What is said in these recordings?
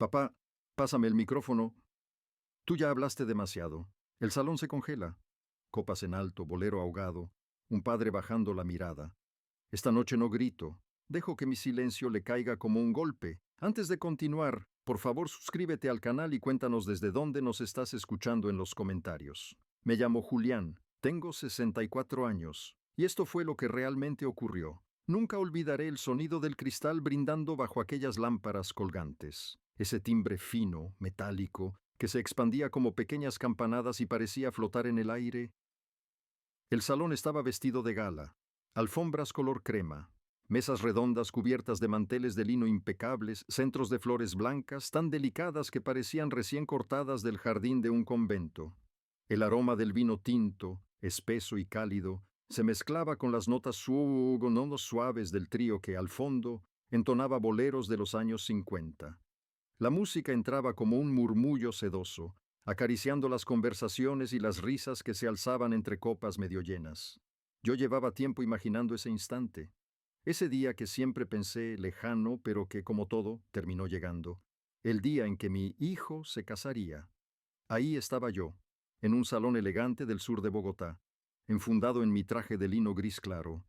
Papá, pásame el micrófono. Tú ya hablaste demasiado. El salón se congela. Copas en alto, bolero ahogado, un padre bajando la mirada. Esta noche no grito. Dejo que mi silencio le caiga como un golpe. Antes de continuar, por favor suscríbete al canal y cuéntanos desde dónde nos estás escuchando en los comentarios. Me llamo Julián, tengo 64 años, y esto fue lo que realmente ocurrió. Nunca olvidaré el sonido del cristal brindando bajo aquellas lámparas colgantes. Ese timbre fino, metálico, que se expandía como pequeñas campanadas y parecía flotar en el aire. El salón estaba vestido de gala. Alfombras color crema, mesas redondas cubiertas de manteles de lino impecables, centros de flores blancas tan delicadas que parecían recién cortadas del jardín de un convento. El aroma del vino tinto, espeso y cálido, se mezclaba con las notas suaves del trío que, al fondo, entonaba boleros de los años 50. La música entraba como un murmullo sedoso, acariciando las conversaciones y las risas que se alzaban entre copas medio llenas. Yo llevaba tiempo imaginando ese instante, ese día que siempre pensé lejano, pero que, como todo, terminó llegando, el día en que mi hijo se casaría. Ahí estaba yo, en un salón elegante del sur de Bogotá, enfundado en mi traje de lino gris claro.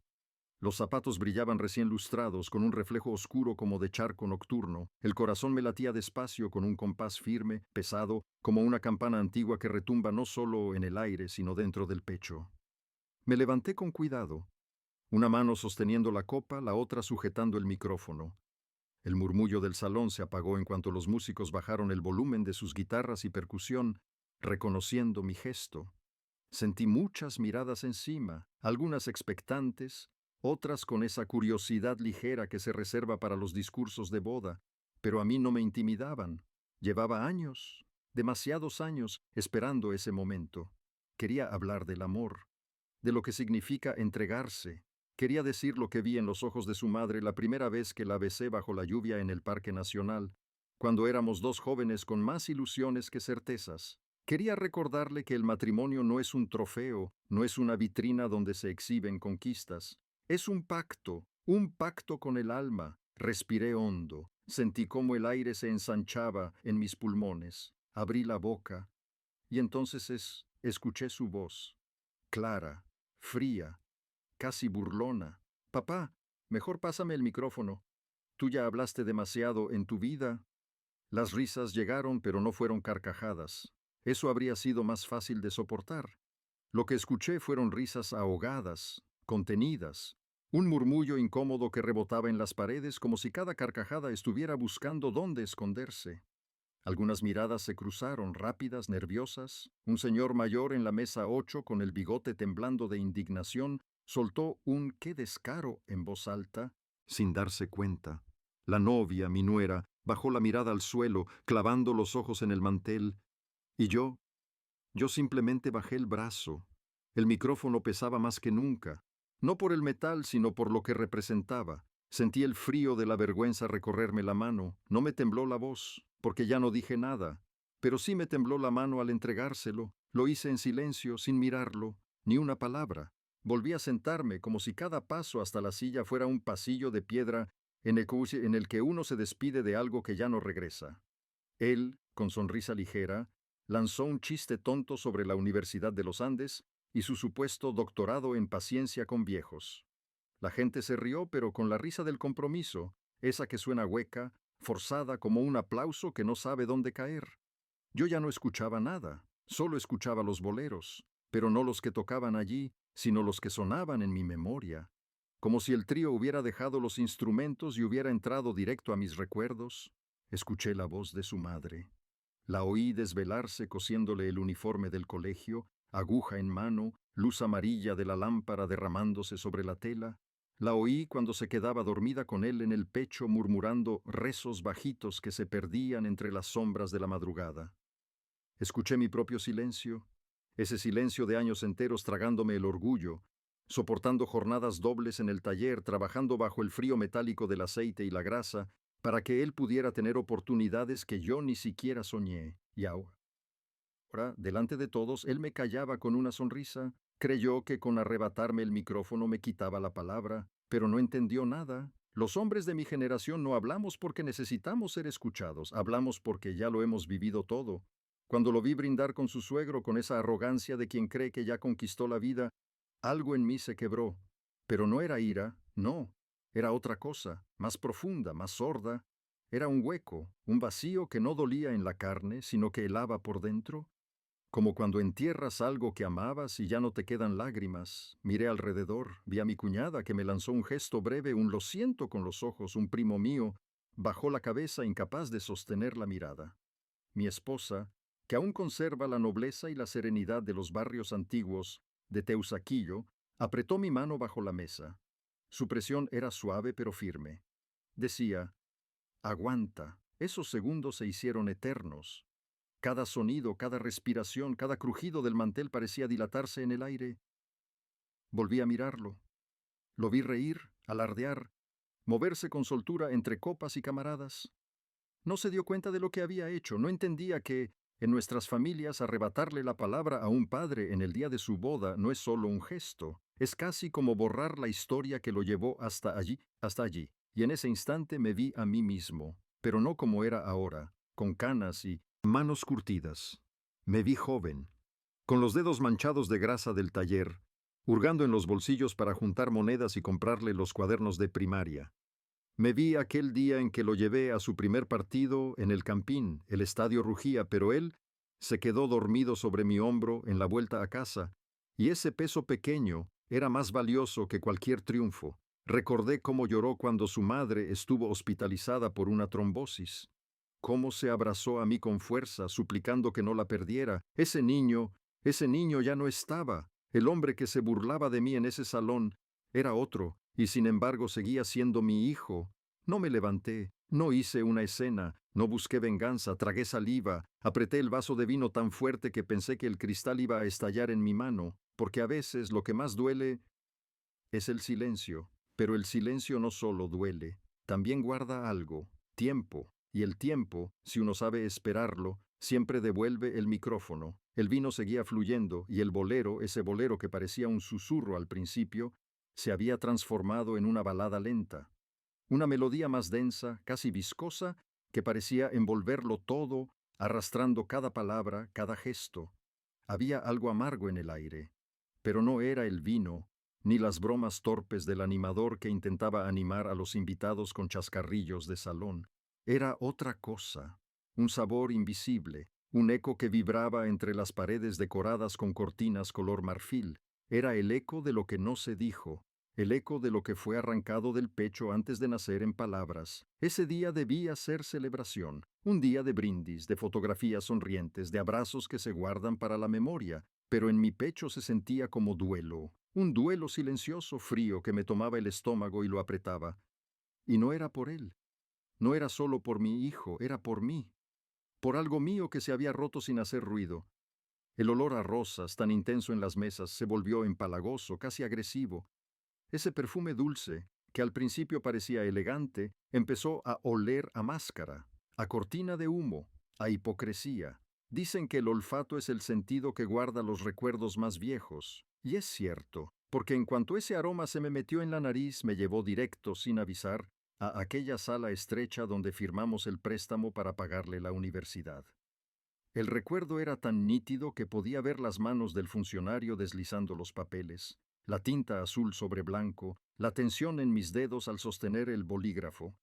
Los zapatos brillaban recién lustrados con un reflejo oscuro como de charco nocturno. El corazón me latía despacio con un compás firme, pesado, como una campana antigua que retumba no solo en el aire, sino dentro del pecho. Me levanté con cuidado, una mano sosteniendo la copa, la otra sujetando el micrófono. El murmullo del salón se apagó en cuanto los músicos bajaron el volumen de sus guitarras y percusión, reconociendo mi gesto. Sentí muchas miradas encima, algunas expectantes, otras con esa curiosidad ligera que se reserva para los discursos de boda, pero a mí no me intimidaban. Llevaba años, demasiados años, esperando ese momento. Quería hablar del amor, de lo que significa entregarse. Quería decir lo que vi en los ojos de su madre la primera vez que la besé bajo la lluvia en el Parque Nacional, cuando éramos dos jóvenes con más ilusiones que certezas. Quería recordarle que el matrimonio no es un trofeo, no es una vitrina donde se exhiben conquistas. Es un pacto con el alma. Respiré hondo, sentí cómo el aire se ensanchaba en mis pulmones. Abrí la boca y entonces escuché su voz, clara, fría, casi burlona. Papá, mejor pásame el micrófono. Tú ya hablaste demasiado en tu vida. Las risas llegaron, pero no fueron carcajadas. Eso habría sido más fácil de soportar. Lo que escuché fueron risas ahogadas, contenidas, un murmullo incómodo que rebotaba en las paredes como si cada carcajada estuviera buscando dónde esconderse. Algunas miradas se cruzaron, rápidas, nerviosas. Un señor mayor en la mesa 8, con el bigote temblando de indignación, soltó un «¡qué descaro!» en voz alta, sin darse cuenta. La novia, mi nuera, bajó la mirada al suelo, clavando los ojos en el mantel, y yo simplemente bajé el brazo. El micrófono pesaba más que nunca, no por el metal, sino por lo que representaba. Sentí el frío de la vergüenza recorrerme la mano. No me tembló la voz, porque ya no dije nada, pero sí me tembló la mano al entregárselo. Lo hice en silencio, sin mirarlo, ni una palabra. Volví a sentarme como si cada paso hasta la silla fuera un pasillo de piedra en el que uno se despide de algo que ya no regresa. Él, con sonrisa ligera, lanzó un chiste tonto sobre la Universidad de los Andes y su supuesto doctorado en paciencia con viejos. La gente se rió, pero con la risa del compromiso, esa que suena hueca, forzada como un aplauso que no sabe dónde caer. Yo ya no escuchaba nada, solo escuchaba los boleros, pero no los que tocaban allí, sino los que sonaban en mi memoria, como si el trío hubiera dejado los instrumentos y hubiera entrado directo a mis recuerdos. Escuché la voz de su madre. La oí desvelarse cosiéndole el uniforme del colegio, aguja en mano, luz amarilla de la lámpara derramándose sobre la tela. La oí cuando se quedaba dormida con él en el pecho murmurando rezos bajitos que se perdían entre las sombras de la madrugada. Escuché mi propio silencio, ese silencio de años enteros tragándome el orgullo, soportando jornadas dobles en el taller, trabajando bajo el frío metálico del aceite y la grasa, para que él pudiera tener oportunidades que yo ni siquiera soñé. Y ahora, delante de todos, él me callaba con una sonrisa. Creyó que con arrebatarme el micrófono me quitaba la palabra, pero no entendió nada. Los hombres de mi generación no hablamos porque necesitamos ser escuchados, hablamos porque ya lo hemos vivido todo. Cuando lo vi brindar con su suegro con esa arrogancia de quien cree que ya conquistó la vida, algo en mí se quebró. Pero no era ira, no, era otra cosa, más profunda, más sorda. Era un hueco, un vacío que no dolía en la carne, sino que helaba por dentro. Como cuando entierras algo que amabas y ya no te quedan lágrimas. Miré alrededor, vi a mi cuñada que me lanzó un gesto breve, un lo siento con los ojos, un primo mío, bajó la cabeza incapaz de sostener la mirada. Mi esposa, que aún conserva la nobleza y la serenidad de los barrios antiguos de Teusaquillo, apretó mi mano bajo la mesa. Su presión era suave pero firme. Decía, aguanta, esos segundos se hicieron eternos. Cada sonido, cada respiración, cada crujido del mantel parecía dilatarse en el aire. Volví a mirarlo. Lo vi reír, alardear, moverse con soltura entre copas y camaradas. No se dio cuenta de lo que había hecho, no entendía que, en nuestras familias, arrebatarle la palabra a un padre en el día de su boda no es solo un gesto, es casi como borrar la historia que lo llevó hasta allí, y en ese instante me vi a mí mismo, pero no como era ahora, con canas y manos curtidas. Me vi joven, con los dedos manchados de grasa del taller, hurgando en los bolsillos para juntar monedas y comprarle los cuadernos de primaria. Me vi aquel día en que lo llevé a su primer partido en el Campín. El estadio rugía, pero él se quedó dormido sobre mi hombro en la vuelta a casa, y ese peso pequeño era más valioso que cualquier triunfo. Recordé cómo lloró cuando su madre estuvo hospitalizada por una trombosis. Cómo se abrazó a mí con fuerza, suplicando que no la perdiera. Ese niño ya no estaba. El hombre que se burlaba de mí en ese salón era otro, y sin embargo seguía siendo mi hijo. No me levanté, no hice una escena, no busqué venganza, tragué saliva, apreté el vaso de vino tan fuerte que pensé que el cristal iba a estallar en mi mano, porque a veces lo que más duele es el silencio. Pero el silencio no solo duele, también guarda algo, tiempo, y el tiempo, si uno sabe esperarlo, siempre devuelve el micrófono. El vino seguía fluyendo, y el bolero, ese bolero que parecía un susurro al principio, se había transformado en una balada lenta. Una melodía más densa, casi viscosa, que parecía envolverlo todo, arrastrando cada palabra, cada gesto. Había algo amargo en el aire, pero no era el vino, ni las bromas torpes del animador que intentaba animar a los invitados con chascarrillos de salón. Era otra cosa, un sabor invisible, un eco que vibraba entre las paredes decoradas con cortinas color marfil. Era el eco de lo que no se dijo, el eco de lo que fue arrancado del pecho antes de nacer en palabras. Ese día debía ser celebración, un día de brindis, de fotografías sonrientes, de abrazos que se guardan para la memoria, pero en mi pecho se sentía como duelo, un duelo silencioso, frío, que me tomaba el estómago y lo apretaba. Y no era por él, no era solo por mi hijo, era por mí, por algo mío que se había roto sin hacer ruido. El olor a rosas, tan intenso en las mesas, se volvió empalagoso, casi agresivo. Ese perfume dulce, que al principio parecía elegante, empezó a oler a máscara, a cortina de humo, a hipocresía. Dicen que el olfato es el sentido que guarda los recuerdos más viejos, y es cierto, porque en cuanto ese aroma se me metió en la nariz, me llevó directo, sin avisar, a aquella sala estrecha donde firmamos el préstamo para pagarle la universidad. El recuerdo era tan nítido que podía ver las manos del funcionario deslizando los papeles, la tinta azul sobre blanco, la tensión en mis dedos al sostener el bolígrafo.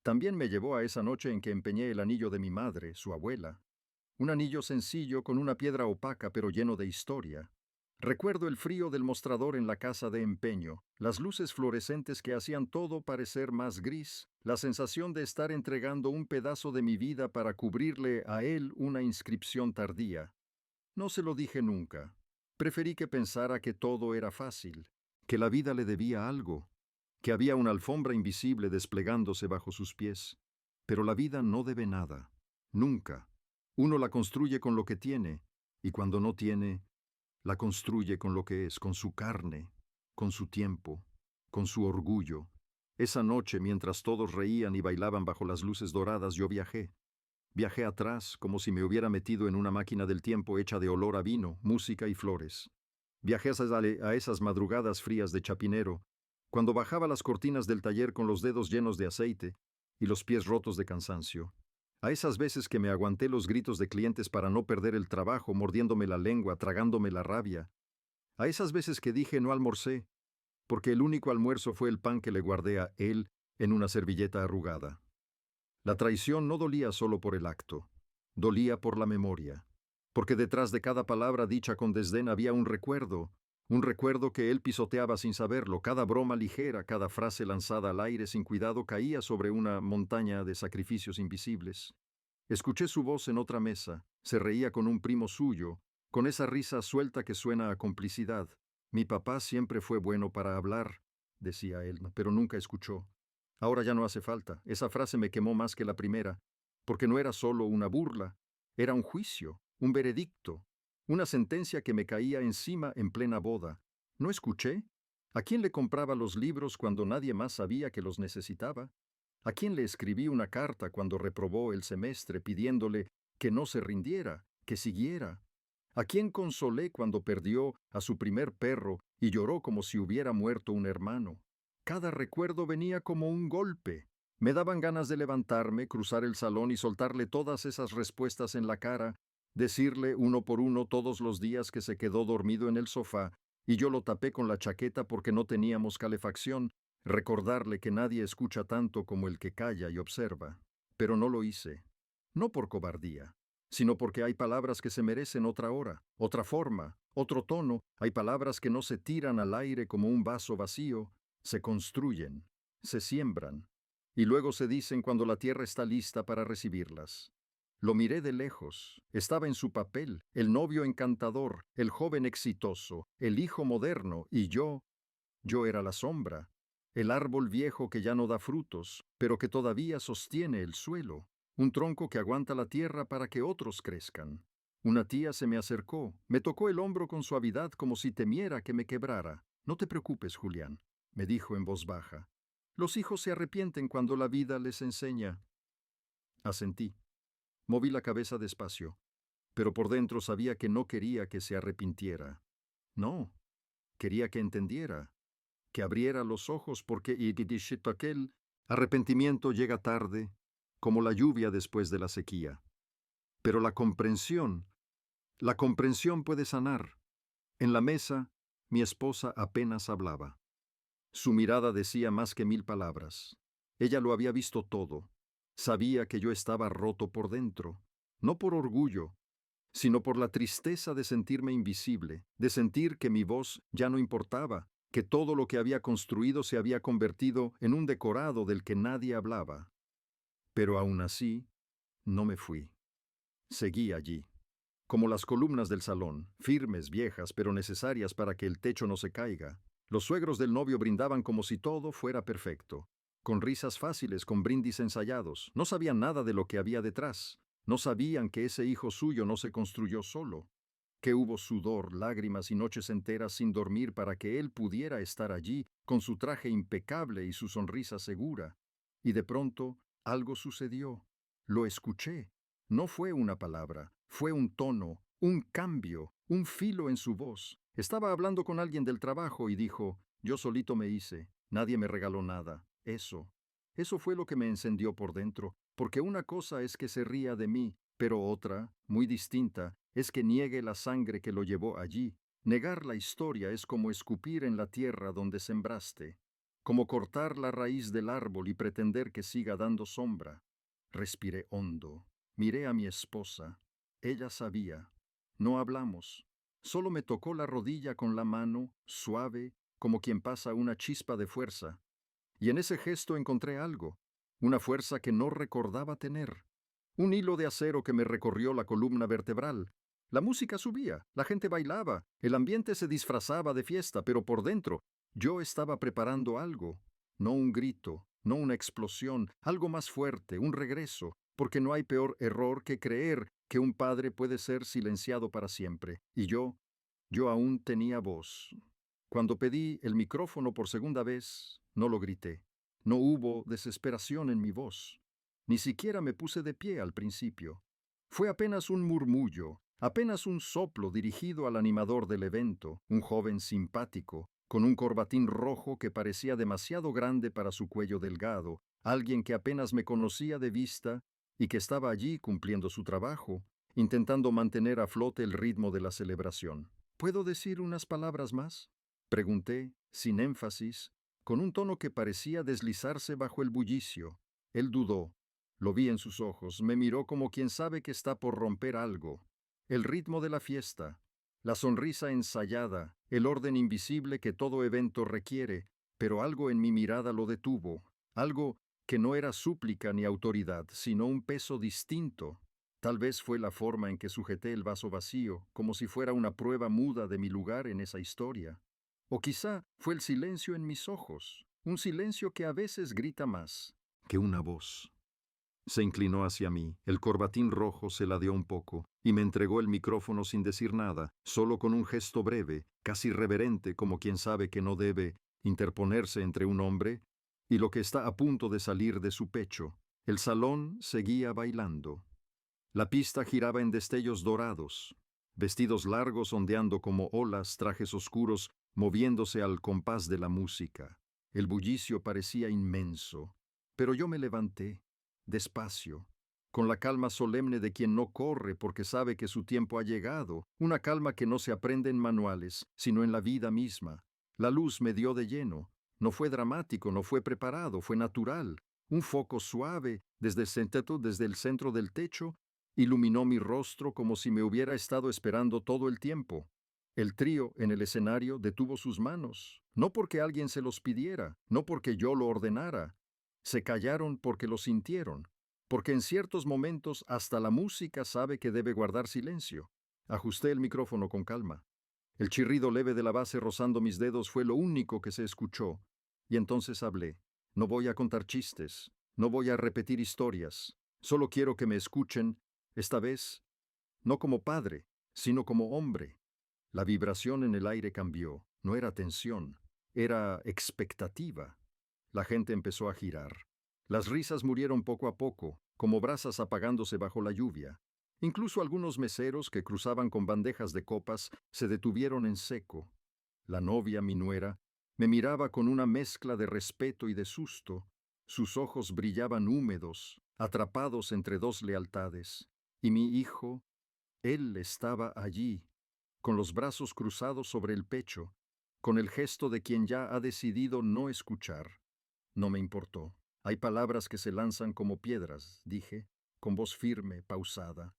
También me llevó a esa noche en que empeñé el anillo de mi madre, su abuela. Un anillo sencillo con una piedra opaca pero lleno de historia. Recuerdo el frío del mostrador en la casa de empeño, las luces fluorescentes que hacían todo parecer más gris, la sensación de estar entregando un pedazo de mi vida para cubrirle a él una inscripción tardía. No se lo dije nunca. Preferí que pensara que todo era fácil, que la vida le debía algo, que había una alfombra invisible desplegándose bajo sus pies. Pero la vida no debe nada, nunca. Uno la construye con lo que tiene, y cuando no tiene, la construye con lo que es, con su carne, con su tiempo, con su orgullo. Esa noche, mientras todos reían y bailaban bajo las luces doradas, yo viajé. Viajé atrás, como si me hubiera metido en una máquina del tiempo hecha de olor a vino, música y flores. Viajé a esas madrugadas frías de Chapinero, cuando bajaba las cortinas del taller con los dedos llenos de aceite y los pies rotos de cansancio. A esas veces que me aguanté los gritos de clientes para no perder el trabajo, mordiéndome la lengua, tragándome la rabia. A esas veces que dije no almorcé, porque el único almuerzo fue el pan que le guardé a él en una servilleta arrugada. La traición no dolía solo por el acto, dolía por la memoria, porque detrás de cada palabra dicha con desdén había un recuerdo que él pisoteaba sin saberlo. Cada broma ligera, cada frase lanzada al aire sin cuidado caía sobre una montaña de sacrificios invisibles. Escuché su voz en otra mesa, se reía con un primo suyo, con esa risa suelta que suena a complicidad. Mi papá siempre fue bueno para hablar, decía él, pero nunca escuchó. Ahora ya no hace falta. Esa frase me quemó más que la primera, porque no era solo una burla, era un juicio, un veredicto, una sentencia que me caía encima en plena boda. ¿No escuché? ¿A quién le compraba los libros cuando nadie más sabía que los necesitaba? ¿A quién le escribí una carta cuando reprobó el semestre pidiéndole que no se rindiera, que siguiera? ¿A quién consolé cuando perdió a su primer perro y lloró como si hubiera muerto un hermano? Cada recuerdo venía como un golpe. Me daban ganas de levantarme, cruzar el salón y soltarle todas esas respuestas en la cara, decirle uno por uno todos los días que se quedó dormido en el sofá y yo lo tapé con la chaqueta porque no teníamos calefacción, recordarle que nadie escucha tanto como el que calla y observa. Pero no lo hice, no por cobardía, sino porque hay palabras que se merecen otra hora, otra forma, otro tono. Hay palabras que no se tiran al aire como un vaso vacío, se construyen, se siembran, y luego se dicen cuando la tierra está lista para recibirlas. Lo miré de lejos, estaba en su papel, el novio encantador, el joven exitoso, el hijo moderno, y yo era la sombra, el árbol viejo que ya no da frutos, pero que todavía sostiene el suelo, un tronco que aguanta la tierra para que otros crezcan. Una tía se me acercó, me tocó el hombro con suavidad como si temiera que me quebrara. No te preocupes, Julián, me dijo en voz baja. Los hijos se arrepienten cuando la vida les enseña. Asentí. Moví la cabeza despacio, pero por dentro sabía que no quería que se arrepintiera. No, quería que entendiera, que abriera los ojos porque aquel arrepentimiento llega tarde, como la lluvia después de la sequía. Pero la comprensión puede sanar. En la mesa, mi esposa apenas hablaba. Su mirada decía más que 1000 palabras. Ella lo había visto todo. Sabía que yo estaba roto por dentro, no por orgullo, sino por la tristeza de sentirme invisible, de sentir que mi voz ya no importaba, que todo lo que había construido se había convertido en un decorado del que nadie hablaba. Pero aún así, no me fui. Seguí allí, como las columnas del salón, firmes, viejas, pero necesarias para que el techo no se caiga. Los suegros del novio brindaban como si todo fuera perfecto, con risas fáciles, con brindis ensayados. No sabían nada de lo que había detrás. No sabían que ese hijo suyo no se construyó solo, que hubo sudor, lágrimas y noches enteras sin dormir para que él pudiera estar allí, con su traje impecable y su sonrisa segura. Y de pronto, algo sucedió. Lo escuché. No fue una palabra, fue un tono, un cambio, un filo en su voz. Estaba hablando con alguien del trabajo y dijo, yo solito me hice, nadie me regaló nada. Eso fue lo que me encendió por dentro, porque una cosa es que se ría de mí, pero otra, muy distinta, es que niegue la sangre que lo llevó allí. Negar la historia es como escupir en la tierra donde sembraste, como cortar la raíz del árbol y pretender que siga dando sombra. Respiré hondo, miré a mi esposa. Ella sabía. No hablamos. Solo me tocó la rodilla con la mano, suave, como quien pasa una chispa de fuerza. Y en ese gesto encontré algo, una fuerza que no recordaba tener. Un hilo de acero que me recorrió la columna vertebral. La música subía, la gente bailaba, el ambiente se disfrazaba de fiesta, pero por dentro yo estaba preparando algo. No un grito, no una explosión, algo más fuerte, un regreso, porque no hay peor error que creer que un padre puede ser silenciado para siempre. Y yo aún tenía voz. Cuando pedí el micrófono por segunda vez, no lo grité. No hubo desesperación en mi voz. Ni siquiera me puse de pie al principio. Fue apenas un murmullo, apenas un soplo dirigido al animador del evento, un joven simpático, con un corbatín rojo que parecía demasiado grande para su cuello delgado, alguien que apenas me conocía de vista y que estaba allí cumpliendo su trabajo, intentando mantener a flote el ritmo de la celebración. ¿Puedo decir unas palabras más?, pregunté, sin énfasis, con un tono que parecía deslizarse bajo el bullicio. Él dudó. Lo vi en sus ojos, me miró como quien sabe que está por romper algo. El ritmo de la fiesta, la sonrisa ensayada, el orden invisible que todo evento requiere, pero algo en mi mirada lo detuvo, algo que no era súplica ni autoridad, sino un peso distinto. Tal vez fue la forma en que sujeté el vaso vacío, como si fuera una prueba muda de mi lugar en esa historia. O quizá fue el silencio en mis ojos, un silencio que a veces grita más que una voz. Se inclinó hacia mí, el corbatín rojo se ladeó un poco, y me entregó el micrófono sin decir nada, solo con un gesto breve, casi reverente, como quien sabe que no debe interponerse entre un hombre y lo que está a punto de salir de su pecho. El salón seguía bailando. La pista giraba en destellos dorados, vestidos largos ondeando como olas, trajes oscuros moviéndose al compás de la música. El bullicio parecía inmenso, pero yo me levanté, despacio, con la calma solemne de quien no corre porque sabe que su tiempo ha llegado, una calma que no se aprende en manuales, sino en la vida misma. La luz me dio de lleno. No fue dramático, no fue preparado, fue natural. Un foco suave desde el centro del techo iluminó mi rostro como si me hubiera estado esperando todo el tiempo. El trío en el escenario detuvo sus manos, no porque alguien se los pidiera, no porque yo lo ordenara. Se callaron porque lo sintieron, porque en ciertos momentos hasta la música sabe que debe guardar silencio. Ajusté el micrófono con calma. El chirrido leve de la base rozando mis dedos fue lo único que se escuchó, y entonces hablé. No voy a contar chistes, no voy a repetir historias, solo quiero que me escuchen, esta vez, no como padre, sino como hombre. La vibración en el aire cambió, no era tensión, era expectativa. La gente empezó a girar. Las risas murieron poco a poco, como brasas apagándose bajo la lluvia. Incluso algunos meseros que cruzaban con bandejas de copas se detuvieron en seco. La novia, mi nuera, me miraba con una mezcla de respeto y de susto. Sus ojos brillaban húmedos, atrapados entre dos lealtades. Y mi hijo, él estaba allí, con los brazos cruzados sobre el pecho, con el gesto de quien ya ha decidido no escuchar. No me importó. Hay palabras que se lanzan como piedras, dije, con voz firme, pausada.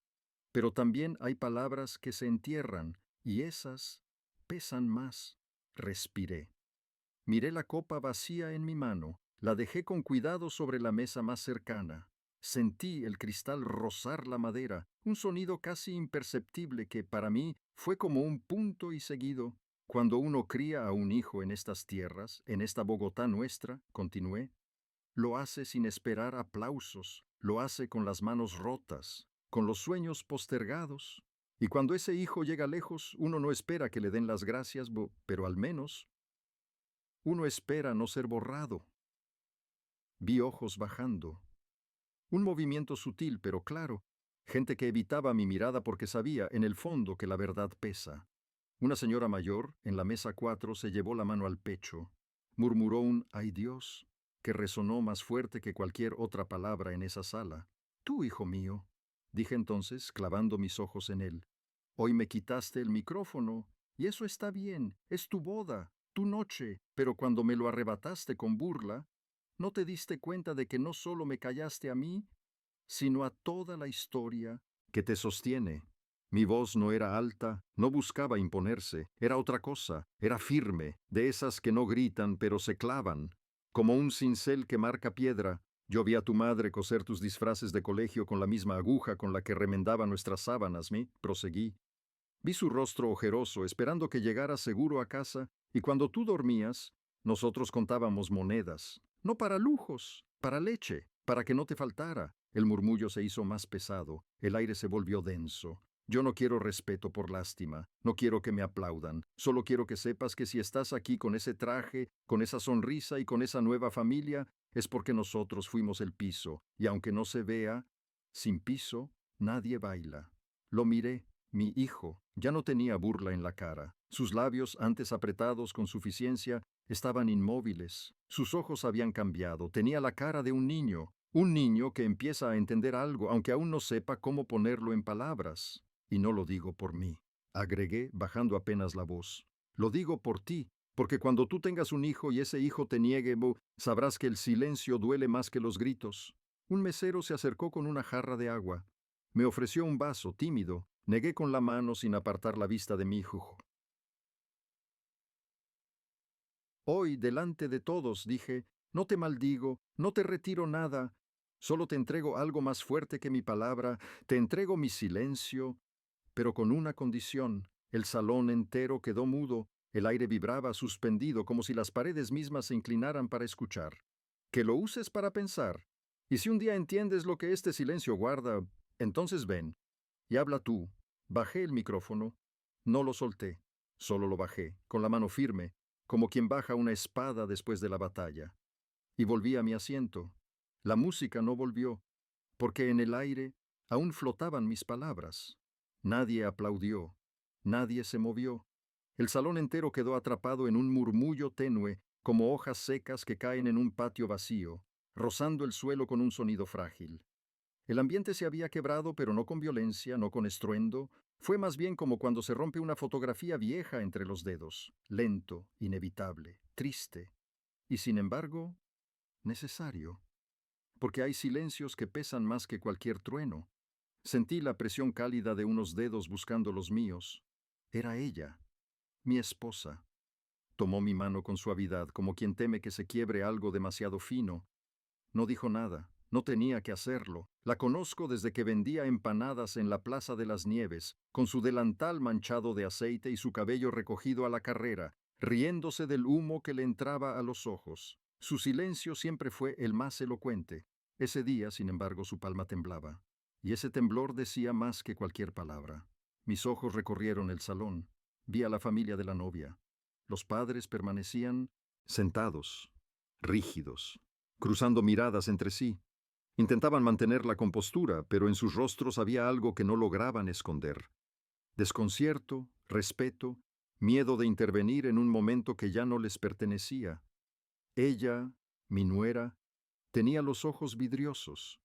Pero también hay palabras que se entierran, y esas pesan más. Respiré. Miré la copa vacía en mi mano, la dejé con cuidado sobre la mesa más cercana. Sentí el cristal rozar la madera, un sonido casi imperceptible que para mí fue como un punto y seguido. Cuando uno cría a un hijo en estas tierras, en esta Bogotá nuestra, continué, lo hace sin esperar aplausos, lo hace con las manos rotas, con los sueños postergados. Y cuando ese hijo llega lejos, uno no espera que le den las gracias, pero al menos uno espera no ser borrado. Vi ojos bajando. Un movimiento sutil pero claro. Gente que evitaba mi mirada porque sabía, en el fondo, que la verdad pesa. Una señora mayor, en la mesa 4, se llevó la mano al pecho. Murmuró un «¡Ay Dios!», que resonó más fuerte que cualquier otra palabra en esa sala. «Tú, hijo mío», dije entonces, clavando mis ojos en él. «Hoy me quitaste el micrófono, y eso está bien, es tu boda, tu noche, pero cuando me lo arrebataste con burla, ¿no te diste cuenta de que no solo me callaste a mí, sino a toda la historia que te sostiene?» Mi voz no era alta, no buscaba imponerse, era otra cosa, era firme, de esas que no gritan pero se clavan. Como un cincel que marca piedra, yo vi a tu madre coser tus disfraces de colegio con la misma aguja con la que remendaba nuestras sábanas, proseguí. Vi su rostro ojeroso, esperando que llegara seguro a casa, y cuando tú dormías, nosotros contábamos monedas, no para lujos, para leche, para que no te faltara. El murmullo se hizo más pesado, el aire se volvió denso. Yo no quiero respeto por lástima, no quiero que me aplaudan, solo quiero que sepas que si estás aquí con ese traje, con esa sonrisa y con esa nueva familia, es porque nosotros fuimos el piso, y aunque no se vea, sin piso, nadie baila. Lo miré, mi hijo, Ya no tenía burla en la cara. Sus labios, antes apretados con suficiencia, estaban inmóviles. Sus ojos habían cambiado. Tenía la cara de un niño que empieza a entender algo, aunque aún no sepa cómo ponerlo en palabras. Y no lo digo por mí, agregué, bajando apenas la voz. Lo digo por ti, porque cuando tú tengas un hijo y ese hijo te niegue, sabrás que el silencio duele más que los gritos. Un mesero se acercó con una jarra de agua. Me ofreció un vaso, tímido. Negué con la mano sin apartar la vista de mi hijo. Hoy, delante de todos, dije, no te maldigo, no te retiro nada, solo te entrego algo más fuerte que mi palabra, te entrego mi silencio, pero con una condición. El salón entero quedó mudo, el aire vibraba suspendido como si las paredes mismas se inclinaran para escuchar. Que lo uses para pensar. Y si un día entiendes lo que este silencio guarda, entonces ven y habla tú. Bajé el micrófono, no lo solté, solo lo bajé, con la mano firme, como quien baja una espada después de la batalla. Y volví a mi asiento. La música no volvió, porque en el aire aún flotaban mis palabras. Nadie aplaudió, nadie se movió. El salón entero quedó atrapado en un murmullo tenue, como hojas secas que caen en un patio vacío, rozando el suelo con un sonido frágil. El ambiente se había quebrado, pero no con violencia, no con estruendo. Fue más bien como cuando se rompe una fotografía vieja entre los dedos, lento, inevitable, triste, y sin embargo, necesario. Porque hay silencios que pesan más que cualquier trueno. Sentí la presión cálida de unos dedos buscando los míos. Era ella, mi esposa. Tomó mi mano con suavidad, como quien teme que se quiebre algo demasiado fino. No dijo nada, no tenía que hacerlo. La conozco desde que vendía empanadas en la Plaza de las Nieves, con su delantal manchado de aceite y su cabello recogido a la carrera, riéndose del humo que le entraba a los ojos. Su silencio siempre fue el más elocuente. Ese día, sin embargo, su palma temblaba. Y ese temblor decía más que cualquier palabra. Mis ojos recorrieron el salón. Vi a la familia de la novia. Los padres permanecían sentados, rígidos, cruzando miradas entre sí. Intentaban mantener la compostura, pero en sus rostros había algo que no lograban esconder. Desconcierto, respeto, miedo de intervenir en un momento que ya no les pertenecía. Ella, mi nuera, tenía los ojos vidriosos,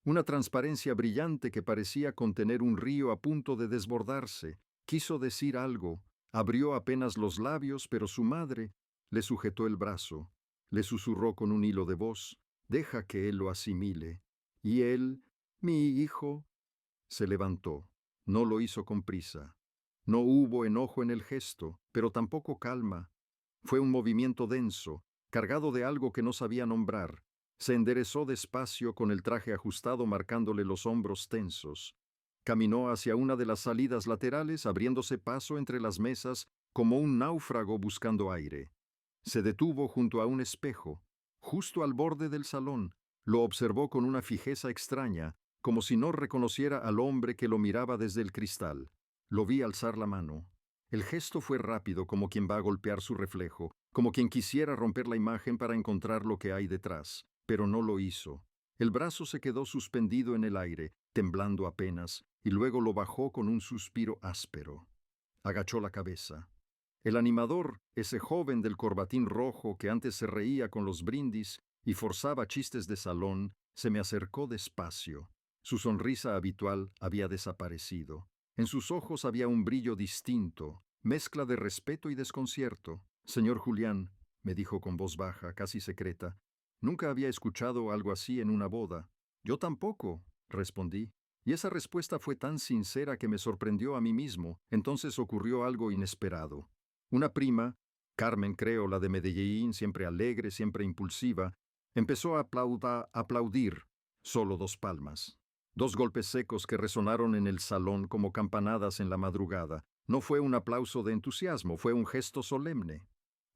una transparencia brillante que parecía contener un río a punto de desbordarse. Quiso decir algo, abrió apenas los labios, pero su madre le sujetó el brazo, le susurró con un hilo de voz, deja que él lo asimile. Y él, mi hijo, se levantó. No lo hizo con prisa. No hubo enojo en el gesto, pero tampoco calma. Fue un movimiento denso, cargado de algo que no sabía nombrar. Se enderezó despacio con el traje ajustado marcándole los hombros tensos. Caminó hacia una de las salidas laterales, abriéndose paso entre las mesas como un náufrago buscando aire. Se detuvo junto a un espejo, justo al borde del salón. Lo observó con una fijeza extraña, como si no reconociera al hombre que lo miraba desde el cristal. Lo vi alzar la mano. El gesto fue rápido, como quien va a golpear su reflejo, como quien quisiera romper la imagen para encontrar lo que hay detrás, pero no lo hizo. El brazo se quedó suspendido en el aire, temblando apenas, y luego lo bajó con un suspiro áspero. Agachó la cabeza. El animador, ese joven del corbatín rojo que antes se reía con los brindis y forzaba chistes de salón, se me acercó despacio. Su sonrisa habitual había desaparecido. En sus ojos había un brillo distinto, mezcla de respeto y desconcierto. Señor Julián, me dijo con voz baja, casi secreta, nunca había escuchado algo así en una boda. Yo tampoco, respondí. Y esa respuesta fue tan sincera que me sorprendió a mí mismo. Entonces ocurrió algo inesperado. Una prima, Carmen creo, la de Medellín, siempre alegre, siempre impulsiva, empezó a aplaudir, solo 2 palmas. 2 golpes secos que resonaron en el salón como campanadas en la madrugada. No fue un aplauso de entusiasmo, fue un gesto solemne.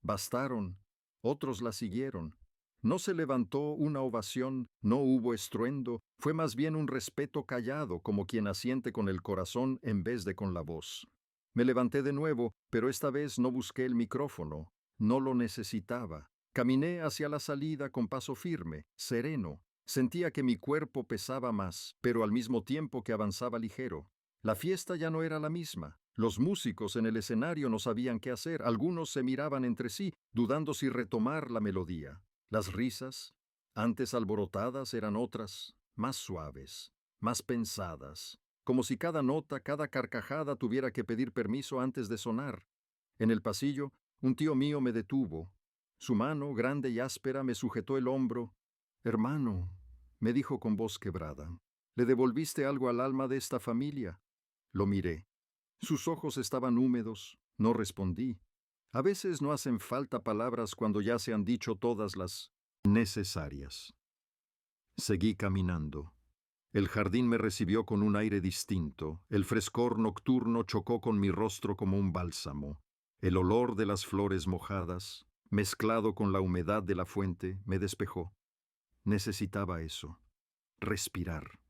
Bastaron. Otros la siguieron. No se levantó una ovación, no hubo estruendo, fue más bien un respeto callado, como quien asiente con el corazón en vez de con la voz. Me levanté de nuevo, pero esta vez no busqué el micrófono. No lo necesitaba. Caminé hacia la salida con paso firme, sereno. Sentía que mi cuerpo pesaba más, pero al mismo tiempo que avanzaba ligero. La fiesta ya no era la misma. Los músicos en el escenario no sabían qué hacer. Algunos se miraban entre sí, dudando si retomar la melodía. Las risas, antes alborotadas, eran otras, más suaves, más pensadas, como si cada nota, cada carcajada tuviera que pedir permiso antes de sonar. En el pasillo, un tío mío me detuvo. Su mano, grande y áspera, me sujetó el hombro. «Hermano», me dijo con voz quebrada, «¿le devolviste algo al alma de esta familia?» Lo miré. Sus ojos estaban húmedos. No respondí. A veces no hacen falta palabras cuando ya se han dicho todas las necesarias. Seguí caminando. El jardín me recibió con un aire distinto. El frescor nocturno chocó con mi rostro como un bálsamo. El olor de las flores mojadas, mezclado con la humedad de la fuente, me despejó. Necesitaba eso. Respirar.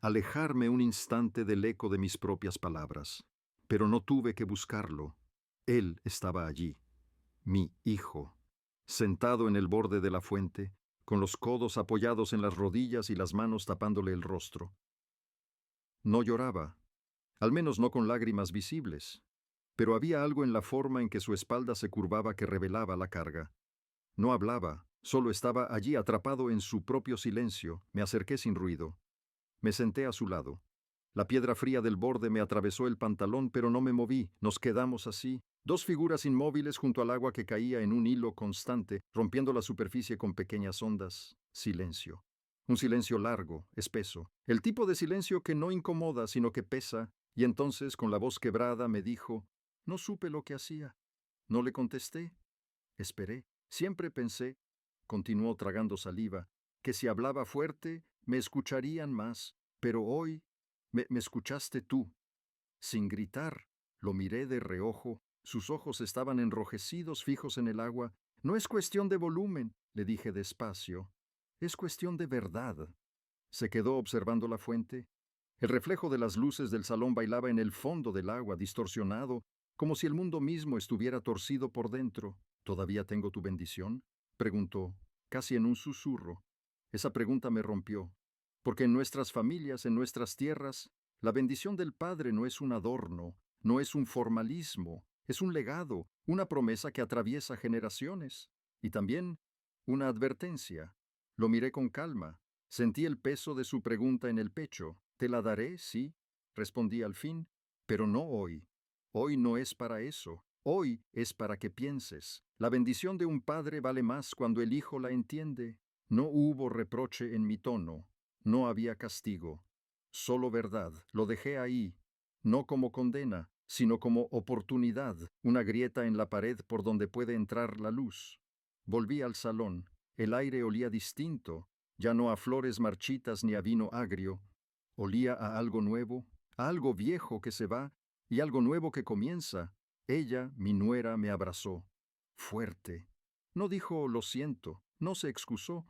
Alejarme un instante del eco de mis propias palabras. Pero no tuve que buscarlo. Él estaba allí, mi hijo, sentado en el borde de la fuente, con los codos apoyados en las rodillas y las manos tapándole el rostro. No lloraba, al menos no con lágrimas visibles, pero había algo en la forma en que su espalda se curvaba que revelaba la carga. No hablaba, solo estaba allí atrapado en su propio silencio. Me acerqué sin ruido. Me senté a su lado. La piedra fría del borde me atravesó el pantalón, pero no me moví. Nos quedamos así, dos figuras inmóviles junto al agua que caía en un hilo constante, rompiendo la superficie con pequeñas ondas. Silencio. Un silencio largo, espeso. El tipo de silencio que no incomoda, sino que pesa. Y entonces, con la voz quebrada, me dijo, «No supe lo que hacía». No le contesté. Esperé. Siempre pensé, continuó tragando saliva, que si hablaba fuerte, me escucharían más. Pero hoy me escuchaste tú. Sin gritar, lo miré de reojo. Sus ojos estaban enrojecidos, fijos en el agua. «No es cuestión de volumen», le dije despacio. «Es cuestión de verdad». Se quedó observando la fuente. El reflejo de las luces del salón bailaba en el fondo del agua, distorsionado, como si el mundo mismo estuviera torcido por dentro. «¿Todavía tengo tu bendición?», preguntó, casi en un susurro. Esa pregunta me rompió, porque en nuestras familias, en nuestras tierras, la bendición del Padre no es un adorno, no es un formalismo, es un legado, una promesa que atraviesa generaciones. Y también una advertencia. Lo miré con calma. Sentí el peso de su pregunta en el pecho. «Te la daré, sí», respondí al fin, «pero no hoy. Hoy no es para eso. Hoy es para que pienses. La bendición de un padre vale más cuando el hijo la entiende». No hubo reproche en mi tono. No había castigo. Solo verdad. Lo dejé ahí, no como condena, sino como oportunidad, una grieta en la pared por donde puede entrar la luz. Volví al salón. El aire olía distinto, ya no a flores marchitas ni a vino agrio. Olía a algo nuevo, a algo viejo que se va y algo nuevo que comienza. Ella, mi nuera, me abrazó. Fuerte. No dijo «lo siento», no se excusó.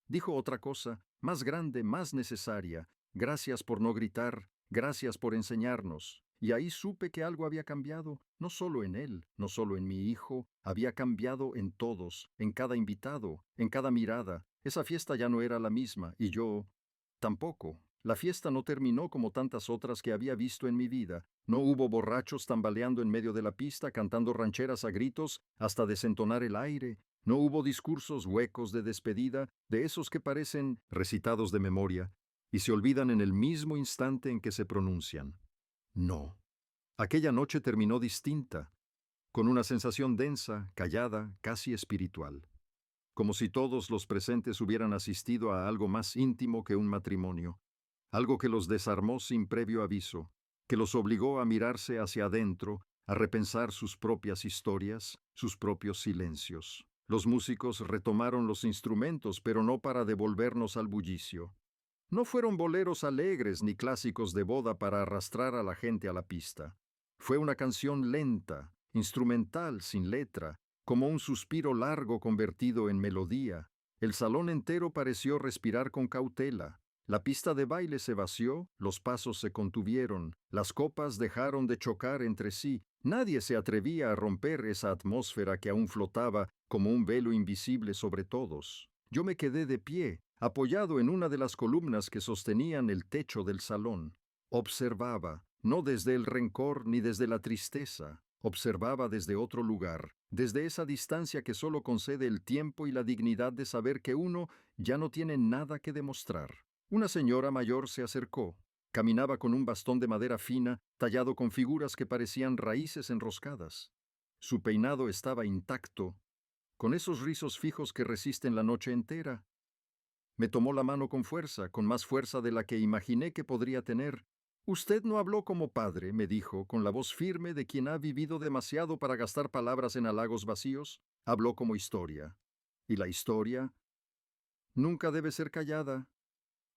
Dijo otra cosa, más grande, más necesaria. «Gracias por no gritar, gracias por enseñarnos». Y ahí supe que algo había cambiado, no solo en él, no solo en mi hijo, había cambiado en todos, en cada invitado, en cada mirada. Esa fiesta ya no era la misma, y yo tampoco. La fiesta no terminó como tantas otras que había visto en mi vida. No hubo borrachos tambaleando en medio de la pista, cantando rancheras a gritos hasta desentonar el aire. No hubo discursos huecos de despedida, de esos que parecen recitados de memoria, y se olvidan en el mismo instante en que se pronuncian. No. Aquella noche terminó distinta, con una sensación densa, callada, casi espiritual, como si todos los presentes hubieran asistido a algo más íntimo que un matrimonio, algo que los desarmó sin previo aviso, que los obligó a mirarse hacia adentro, a repensar sus propias historias, sus propios silencios. Los músicos retomaron los instrumentos, pero no para devolvernos al bullicio. No fueron boleros alegres ni clásicos de boda para arrastrar a la gente a la pista. Fue una canción lenta, instrumental, sin letra, como un suspiro largo convertido en melodía. El salón entero pareció respirar con cautela. La pista de baile se vació, los pasos se contuvieron, las copas dejaron de chocar entre sí. Nadie se atrevía a romper esa atmósfera que aún flotaba como un velo invisible sobre todos. Yo me quedé de pie, apoyado en una de las columnas que sostenían el techo del salón. Observaba, no desde el rencor ni desde la tristeza. Observaba desde otro lugar, desde esa distancia que solo concede el tiempo y la dignidad de saber que uno ya no tiene nada que demostrar. Una señora mayor se acercó. Caminaba con un bastón de madera fina, tallado con figuras que parecían raíces enroscadas. Su peinado estaba intacto, con esos rizos fijos que resisten la noche entera. Me tomó la mano con más fuerza de la que imaginé que podría tener. Usted no habló como padre, me dijo, con la voz firme de quien ha vivido demasiado para gastar palabras en halagos vacíos. Habló como historia. ¿Y la historia? Nunca debe ser callada.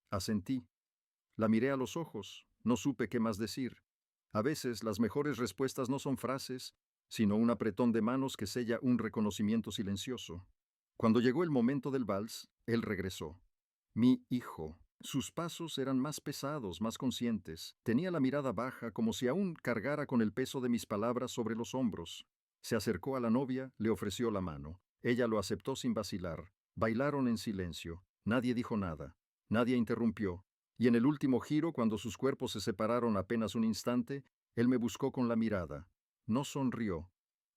Asentí. La miré a los ojos. No supe qué más decir. A veces las mejores respuestas no son frases, sino un apretón de manos que sella un reconocimiento silencioso. Cuando llegó el momento del vals, él regresó. Mi hijo. Sus pasos eran más pesados, más conscientes. Tenía la mirada baja, como si aún cargara con el peso de mis palabras sobre los hombros. Se acercó a la novia, le ofreció la mano. Ella lo aceptó sin vacilar. Bailaron en silencio. Nadie dijo nada. Nadie interrumpió. Y en el último giro, cuando sus cuerpos se separaron apenas un instante, él me buscó con la mirada. No sonrió,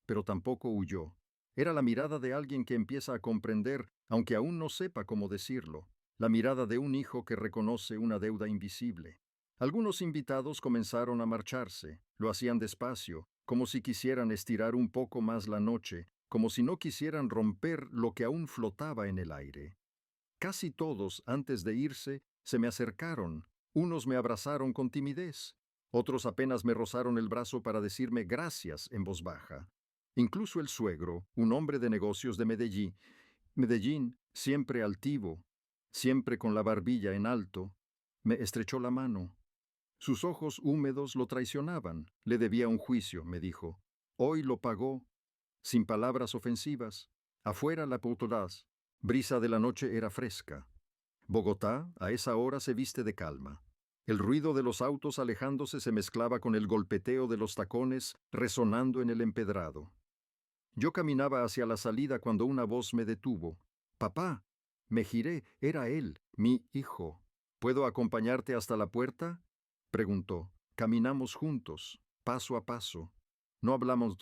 pero tampoco huyó. Era la mirada de alguien que empieza a comprender, aunque aún no sepa cómo decirlo. La mirada de un hijo que reconoce una deuda invisible. Algunos invitados comenzaron a marcharse. Lo hacían despacio, como si quisieran estirar un poco más la noche, como si no quisieran romper lo que aún flotaba en el aire. Casi todos, antes de irse, se me acercaron. Unos me abrazaron con timidez. Otros apenas me rozaron el brazo para decirme gracias en voz baja. Incluso el suegro, un hombre de negocios de Medellín, siempre altivo, siempre con la barbilla en alto, me estrechó la mano. Sus ojos húmedos lo traicionaban. Le debía un juicio, me dijo. Hoy lo pagó, sin palabras ofensivas. Afuera la autoridad. Brisa de la noche era fresca. Bogotá, a esa hora, se viste de calma. El ruido de los autos alejándose se mezclaba con el golpeteo de los tacones resonando en el empedrado. Yo caminaba hacia la salida cuando una voz me detuvo. «Papá». Me giré. Era él, mi hijo. «¿Puedo acompañarte hasta la puerta?», preguntó. Caminamos juntos, paso a paso. No hablamos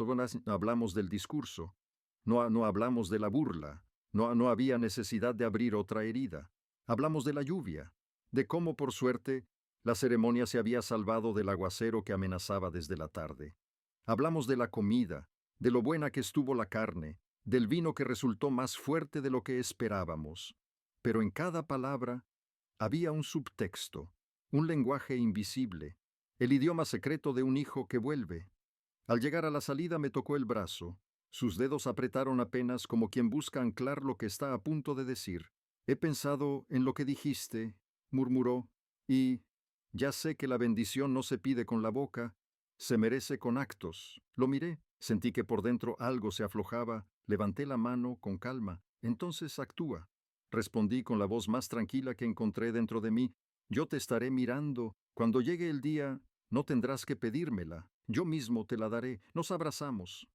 del discurso. No hablamos de la burla. No había necesidad de abrir otra herida. Hablamos de la lluvia, de cómo, por suerte, la ceremonia se había salvado del aguacero que amenazaba desde la tarde. Hablamos de la comida, de lo buena que estuvo la carne, del vino que resultó más fuerte de lo que esperábamos. Pero en cada palabra había un subtexto, un lenguaje invisible, el idioma secreto de un hijo que vuelve. Al llegar a la salida me tocó el brazo. Sus dedos apretaron apenas como quien busca anclar lo que está a punto de decir. «He pensado en lo que dijiste», murmuró, «y ya sé que la bendición no se pide con la boca, se merece con actos». Lo miré, sentí que por dentro algo se aflojaba, levanté la mano con calma. «Entonces actúa». Respondí con la voz más tranquila que encontré dentro de mí. «Yo te estaré mirando. Cuando llegue el día, no tendrás que pedírmela. Yo mismo te la daré». Nos abrazamos.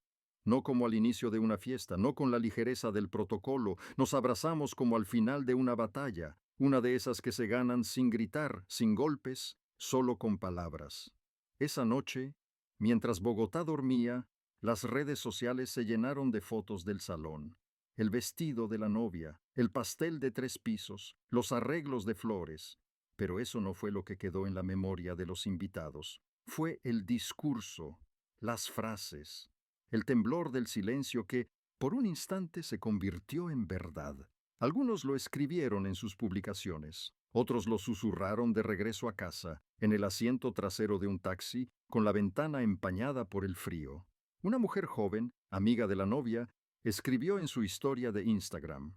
No como al inicio de una fiesta, no con la ligereza del protocolo. Nos abrazamos como al final de una batalla, una de esas que se ganan sin gritar, sin golpes, solo con palabras. Esa noche, mientras Bogotá dormía, las redes sociales se llenaron de fotos del salón. El vestido de la novia, el pastel de 3 pisos, los arreglos de flores. Pero eso no fue lo que quedó en la memoria de los invitados. Fue el discurso, las frases, el temblor del silencio que, por un instante, se convirtió en verdad. Algunos lo escribieron en sus publicaciones, otros lo susurraron de regreso a casa, en el asiento trasero de un taxi, con la ventana empañada por el frío. Una mujer joven, amiga de la novia, escribió en su historia de Instagram: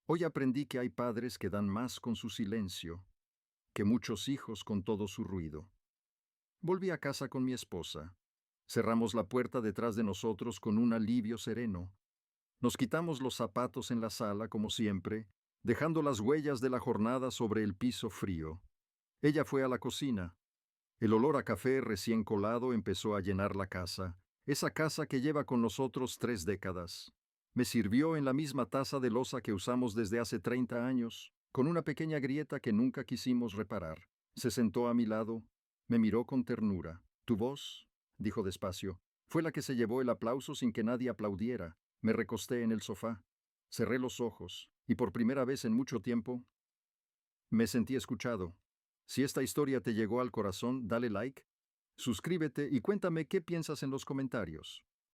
«Hoy aprendí que hay padres que dan más con su silencio que muchos hijos con todo su ruido». Volví a casa con mi esposa. Cerramos la puerta detrás de nosotros con un alivio sereno. Nos quitamos los zapatos en la sala, como siempre, dejando las huellas de la jornada sobre el piso frío. Ella fue a la cocina. El olor a café recién colado empezó a llenar la casa, esa casa que lleva con nosotros 3 décadas. Me sirvió en la misma taza de loza que usamos desde hace 30 años, con una pequeña grieta que nunca quisimos reparar. Se sentó a mi lado. Me miró con ternura. Tu voz, dijo despacio, fue la que se llevó el aplauso sin que nadie aplaudiera. Me recosté en el sofá. Cerré los ojos, y por primera vez en mucho tiempo, me sentí escuchado. Si esta historia te llegó al corazón, dale like, suscríbete y cuéntame qué piensas en los comentarios.